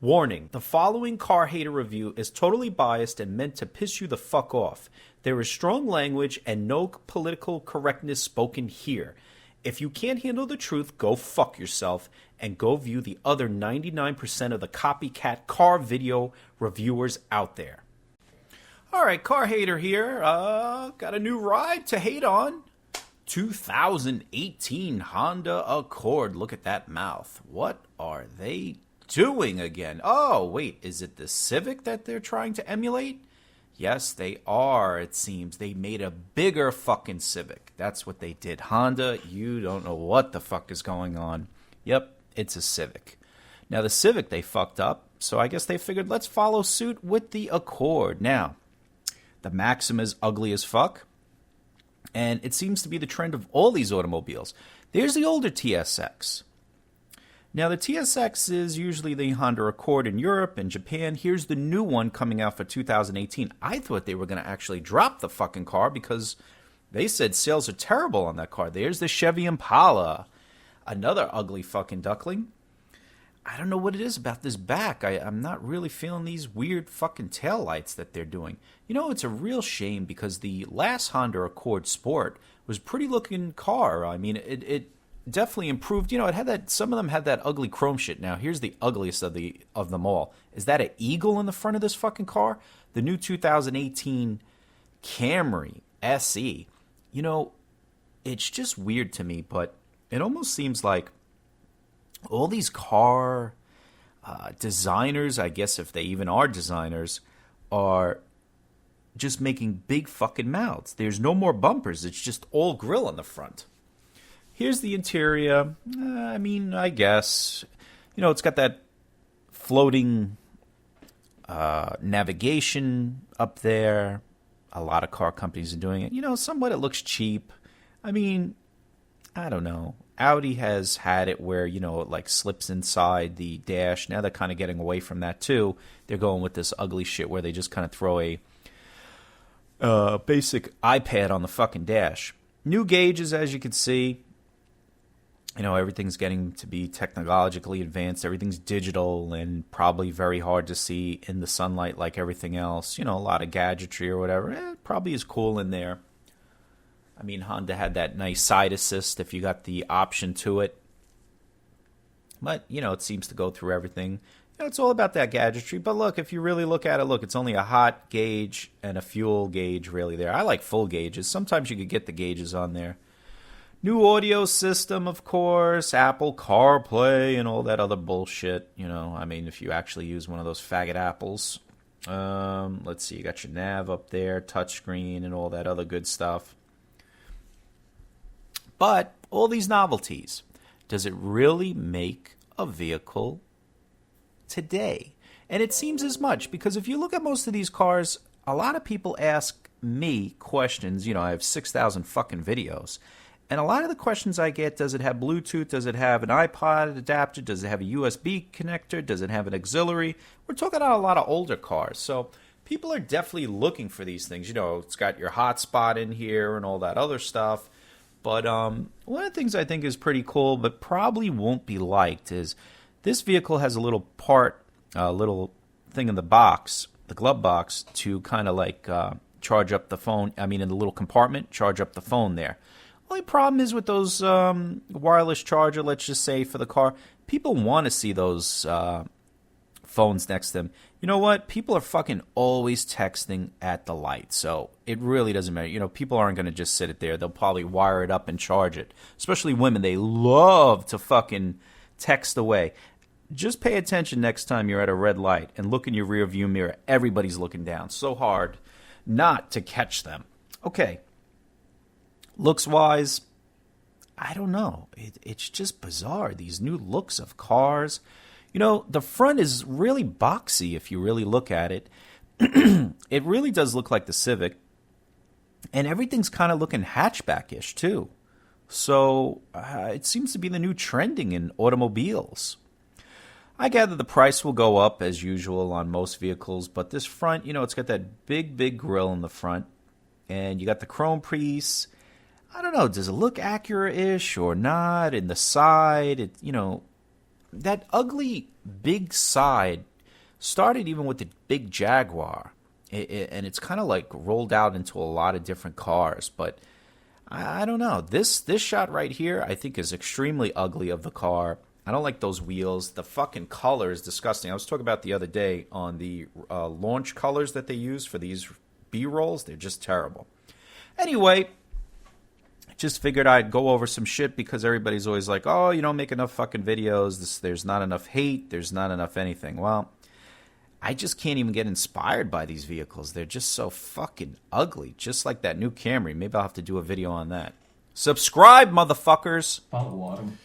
Warning, the following car hater review is totally biased and meant to piss you the fuck off. There is strong language and no political correctness spoken here. If you can't handle the truth, go fuck yourself and go view the other 99% of the copycat car video reviewers out there. Alright, car hater here. Got a new ride to hate on. 2018 Honda Accord. Look at that mouth. What are they doing again? Oh, wait, is it the Civic that they're trying to emulate? Yes, they are, it seems. They made a bigger fucking Civic. That's what they did. Honda, you don't know what the fuck is going on. Yep, it's a Civic. Now, the Civic they fucked up, so I guess they figured let's follow suit with the Accord. Now, the Maxima's ugly as fuck, and it seems to be the trend of all these automobiles. There's the older TSX. Now, the TSX is usually the Honda Accord in Europe and Japan. Here's the new one coming out for 2018. I thought they were going to actually drop the fucking car because they said sales are terrible on that car. There's the Chevy Impala, another ugly fucking duckling. I don't know what it is about this back. I'm not really feeling these weird fucking taillights that they're doing. You know, it's a real shame because the last Honda Accord Sport was a pretty looking car. I mean, it definitely improved. You know, it had that. Some of them had that ugly chrome shit. Now, here's the ugliest of them all. Is that an eagle in the front of this fucking car? The new 2018 Camry SE. You know, it's just weird to me, but it almost seems like all these car designers, I guess if they even are designers, are just making big fucking mouths. There's no more bumpers. It's just all grill on the front. Here's the interior. I mean, I guess. You know, it's got that floating navigation up there. A lot of car companies are doing it. You know, somewhat it looks cheap. I mean, I don't know. Audi has had it where, you know, it like slips inside the dash. Now they're kind of getting away from that too. They're going with this ugly shit where they just kind of throw a basic iPad on the fucking dash. New gauges, as you can see. You know, everything's getting to be technologically advanced. Everything's digital and probably very hard to see in the sunlight like everything else. You know, a lot of gadgetry or whatever. It probably is cool in there. I mean, Honda had that nice side assist if you got the option to it. But, you know, it seems to go through everything. You know, it's all about that gadgetry. But look, if you really look at it, look, it's only a hot gauge and a fuel gauge really there. I like full gauges. Sometimes you could get the gauges on there. New audio system, of course, Apple CarPlay and all that other bullshit. You know, I mean, if you actually use one of those faggot apples. Let's see, you got your nav up there, touchscreen and all that other good stuff. But all these novelties, does it really make a vehicle today? And it seems as much, because if you look at most of these cars, a lot of people ask me questions. You know, I have 6,000 fucking videos. And a lot of the questions I get, does it have Bluetooth? Does it have an iPod adapter? Does it have a USB connector? Does it have an auxiliary? We're talking about a lot of older cars. So people are definitely looking for these things. You know, it's got your hotspot in here and all that other stuff. But one of the things I think is pretty cool, but probably won't be liked, is this vehicle has a little part, a little thing in the box, the glove box, to kind of like charge up the phone. I mean, in the little compartment, charge up the phone there. Only problem is with those wireless charger, let's just say, for the car, people want to see those phones next to them. You know what? People are fucking always texting at the light, so it really doesn't matter. You know, people aren't going to just sit it there. They'll probably wire it up and charge it. Especially women. They love to fucking text away. Just pay attention next time you're at a red light and look in your rear view mirror. Everybody's looking down. So hard not to catch them. Okay. Looks-wise, I don't know. It's just bizarre, these new looks of cars. You know, the front is really boxy if you really look at it. It really does look like the Civic. And everything's kind of looking hatchback-ish, too. So it seems to be the new trending in automobiles. I gather the price will go up, as usual, on most vehicles. But this front, you know, it's got that big, big grille in the front. And you got the chrome piece. I don't know, does it look accurate-ish or not? In the side, you know, that ugly big side started even with the big Jaguar, and it's kind of like rolled out into a lot of different cars. But I don't know. This shot right here, I think, is extremely ugly of the car. I don't like those wheels. The fucking color is disgusting. I was talking about the other day on the launch colors that they use for these B-rolls. They're just terrible. Anyway, just figured I'd go over some shit because everybody's always like, oh, you don't make enough fucking videos. There's not enough hate. There's not enough anything. Well, I just can't even get inspired by these vehicles. They're just so fucking ugly. Just like that new Camry. Maybe I'll have to do a video on that. Subscribe, motherfuckers. Follow Autumn.